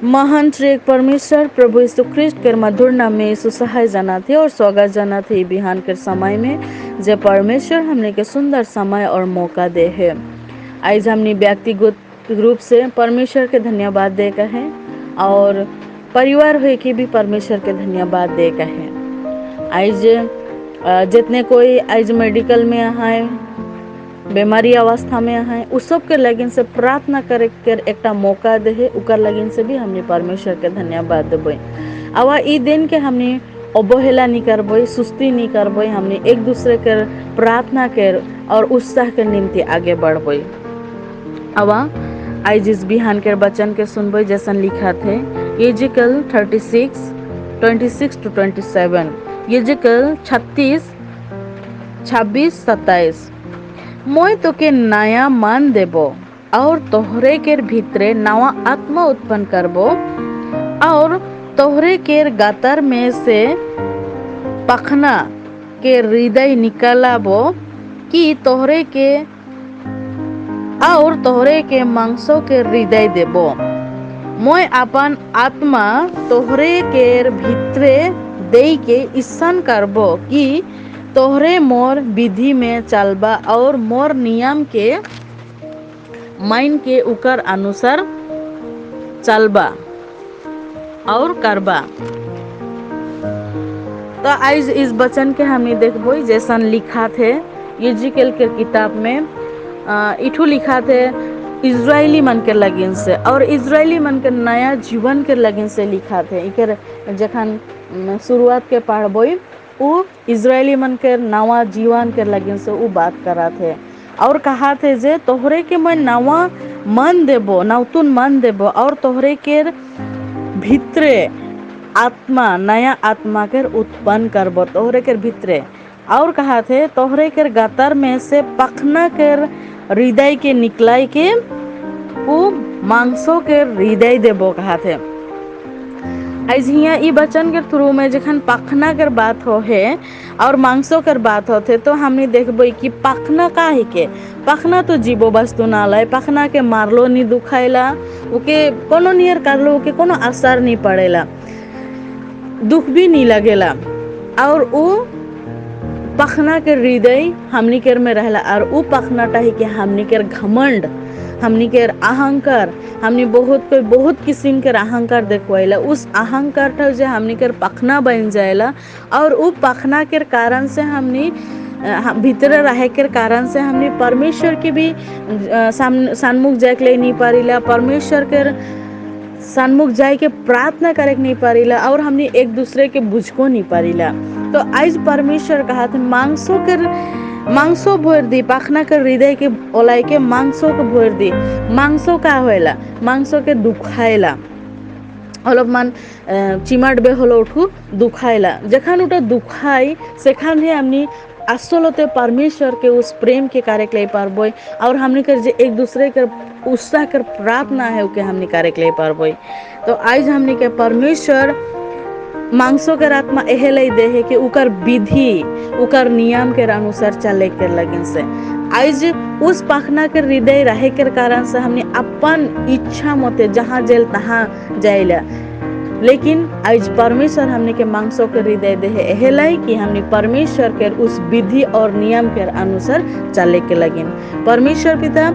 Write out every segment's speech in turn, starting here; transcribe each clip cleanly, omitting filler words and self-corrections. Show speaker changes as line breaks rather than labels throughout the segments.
महान श्री एक परमेश्वर प्रभु यीशु ख्रिस्ट के मधुर नाम में यीशु सहाय जाना थे और स्वागत जाना थे बिहान के समय में जे परमेश्वर हमने के सुंदर समय और मौका दे है। आज हमने व्यक्तिगत रूप से परमेश्वर के धन्यवाद दे का है और परिवार हुए के भी परमेश्वर के धन्यवाद दे का है। आज जितने कोई आज मेडिकल में है, बीमारी अवस्था में है, उस सब के लगन से प्रार्थना करे कर एक मौका दे है, उकर लगन से भी हमने परमेश्वर के धन्यवाद देबे। आवा ई दिन के हमने अवहेला नहीं करबे, सुस्ती नहीं करबे, हमने एक दूसरे के प्रार्थना कर और उत्साह के निम्ति आगे बढ़बे। आवा आज जिस बिहान के वचन के सुनबे जैसन लिखा थे यजिकल 36:26-27, यजिकल 36:26-27। मैं तोके नया मन देबो और तोहरे के भीतरे नवा आत्मा उत्पन्न करबो और तोहरे के गातर में से पखना के हृदय निकालाबो कि तोहरे के मांसों के हृदय देबो। मैं अपन आत्मा तोहरे के भीतरे दे के ईसन करबो कि तोहरे मोर विधि में चलबा और मोर नियम के माइन के उकर अनुसार चलबा और करबा। तो आज इस वचन के हमने देखबो जैसन लिखा थे यजिकल के किताब में इठू लिखा थे इजरायली मन के लगन से और इजरायली मन के नया जीवन के लगन से लिखा थे। इकर जखन शुरुआत के पढ़बो वो इजरायली मन के नवा जीवन के लगन से वो बात करा थे और कहा थे जे तोहरे के मैं नवा मन देबो, नवतुन मन देबो और तोहरे के भीतरे आत्मा नया आत्मा के उत्पन्न करबो तोहरे के भीतरे। और कहा थे तोहरे के गातर में से पखना के हृदय के निकलाई के वो मांसों के हृदय देबो कहा थे। आज हियाँ ई वचन के थ्रू में जखन पखना कर बात हो है और मांसों कर बात होते तो हमने देखबो कि पखना का है के पखना तो जीवो वस्तु ना लाए, पखना के मारलो नहीं दुखाइला, ओके कोनो नियर करलो ओके कोनो असर नहीं पड़ेला, दुख भी नहीं लगेला और वो पखना के हृदय हमनी के में रहला और वो पखना टाही के हमनी के घमंड, हमनी के अहंकार, हमनी बहुत किस्म के अहंकार देखवाइला, उस अहंकार था जो हमनी के पखना बन जाएला और वो पखना के कारण से हमनी भीतर रहे के कारण से हमनी परमेश्वर के भी सन्मुख जाके ले नहीं पारिला, परमेश्वर के सन्मुख जाए के प्रार्थना करे नहीं पारिला और हमनी एक दूसरे के बुझको नहीं पारिला। तो आज परमेश्वर कहा था मांसों भोर दी, पखना के हृदय के ओलाई के मांसों के भोर दी। मांसों का होएला, मांसों के दुखाएला अलपमान चिमाट बे हलो उठू दुखाएला, जखन उठा दुखाई सेखान ही हमनी असलते परमेश्वर के उस प्रेम के कार्य ले पारबो और हमने कर जे एक दूसरे के उत्साह कर प्रार्थना है ओके हमने कार्य ले पारबो। तो आज हमने के परमेश्वर मांसों के आत्मा एहले दे है कि उकर विधि उकर नियम के अनुसार चले के लगन से आज उस पखना के हृदय रहे के कारण से हमने अपन इच्छा मते जहाँ जेल तहाँ जाइला, लेकिन आज परमेश्वर हमने के मांसों के हृदय दे है एहले कि हमने परमेश्वर के उस विधि और नियम के अनुसार चले के लगन। परमेश्वर पिता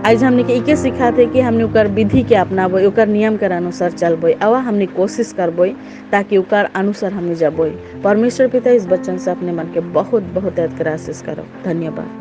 आज हमने के इके सिखाते कि हमने उकर विधि के अपनाबो, उकर नियम के अनुसार चलबो, आवा हमने कोशिश करबो ताकि उकर अनुसार हमने जाबो। परमेश्वर पिता इस वचन से अपने मन के बहुत बहुत याद कर आशीष करो। धन्यवाद।